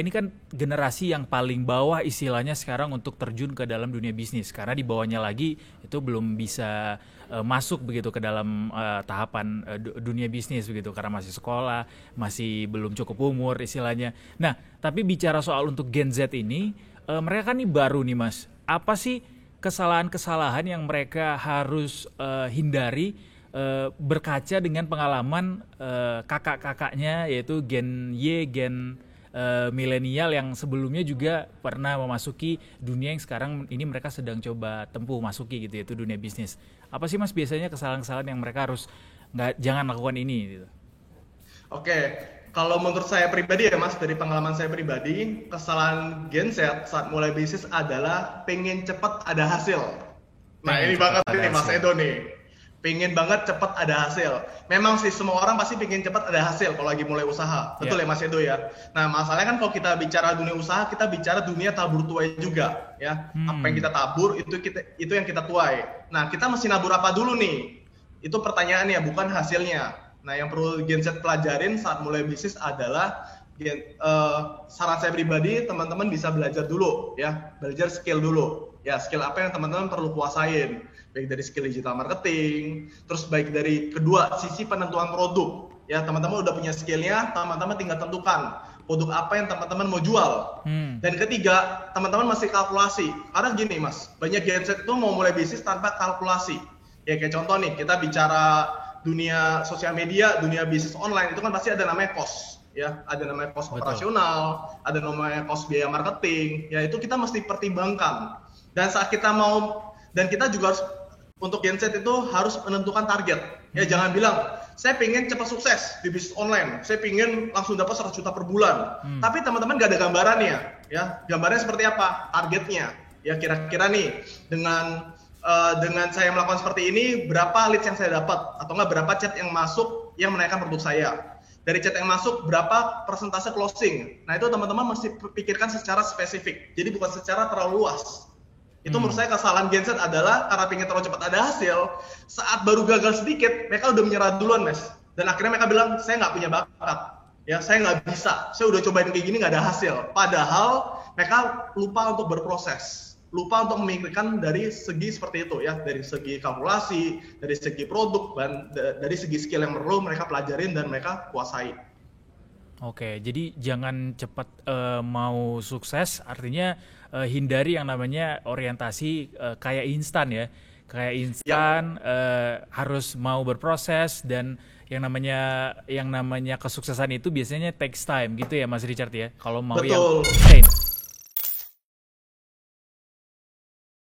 ini kan generasi yang paling bawah istilahnya sekarang untuk terjun ke dalam dunia bisnis, karena di bawahnya lagi itu belum bisa masuk begitu ke dalam tahapan dunia bisnis begitu, karena masih sekolah, masih belum cukup umur istilahnya. Nah, tapi bicara soal untuk Gen Z ini, mereka kan nih baru nih Mas. Apa sih kesalahan-kesalahan yang mereka harus hindari berkaca dengan pengalaman kakak-kakaknya, yaitu Gen Y, Gen milenial yang sebelumnya juga pernah memasuki dunia yang sekarang ini mereka sedang coba tempuh masuki gitu, yaitu dunia bisnis. Apa sih Mas biasanya kesalahan-kesalahan yang mereka harus jangan lakukan ini gitu? Oke, kalau menurut saya pribadi ya Mas, dari pengalaman saya pribadi, kesalahan Gen Z saat mulai bisnis adalah pengen cepat ada hasil. Nah Pengen ini cepat banget ada nih Mas hasil. Edo nih. Pengen banget cepat ada hasil. Memang sih semua orang pasti pengen cepat ada hasil kalau lagi mulai usaha. Betul Ya, ya Mas Edo ya. Nah masalahnya kan kalau kita bicara dunia usaha, kita bicara dunia tabur tuai juga ya. Apa yang kita tabur itu yang kita tuai. Nah kita mesti nabur apa dulu nih? Itu pertanyaannya, bukan hasilnya. Nah yang perlu Gen Z pelajarin saat mulai bisnis adalah saran saya pribadi, teman-teman bisa belajar dulu ya, belajar skill dulu ya. Skill apa yang teman-teman perlu kuasain, baik dari skill digital marketing, terus baik dari kedua sisi penentuan produk ya. Teman-teman udah punya skillnya, teman-teman tinggal tentukan produk apa yang teman-teman mau jual. Dan ketiga, teman-teman masih kalkulasi, karena gini Mas, banyak Gen Z itu mau mulai bisnis tanpa kalkulasi ya. Kayak contoh nih, kita bicara dunia sosial media, dunia bisnis online, itu kan pasti ada namanya cost ya, ada namanya cost betul. operasional, ada namanya cost biaya marketing ya. Itu kita mesti pertimbangkan. Dan saat kita mau, dan kita juga harus, untuk Gen Z itu harus menentukan target ya. Jangan bilang saya pengen cepat sukses di bisnis online, saya pengen langsung dapat 100 juta per bulan, tapi teman-teman gak ada gambarannya ya. Gambarnya seperti apa, targetnya ya, kira-kira nih dengan saya melakukan seperti ini, berapa leads yang saya dapat, atau enggak berapa chat yang masuk yang menaikkan produk saya. Dari chat yang masuk, berapa persentase closing. Nah itu teman-teman mesti pikirkan secara spesifik, jadi bukan secara terlalu luas. Itu menurut saya kesalahan Gen Z adalah karena pengen terlalu cepat ada hasil, saat baru gagal sedikit, mereka udah menyerah duluan Mas. Dan akhirnya mereka bilang, saya nggak punya bakat, ya saya nggak bisa, saya udah cobain kayak gini nggak ada hasil. Padahal mereka lupa untuk berproses, lupa untuk memikirkan dari segi seperti itu ya, dari segi kalkulasi, dari segi produk, dan dari segi skill yang perlu mereka pelajarin dan mereka kuasai. Oke, jadi jangan cepat mau sukses, artinya hindari yang namanya orientasi kayak instan ya. Kayak Ya, instan, harus mau berproses, dan yang namanya kesuksesan itu biasanya takes time gitu ya Mas Richard ya. Kalau mau yang betul. sustain.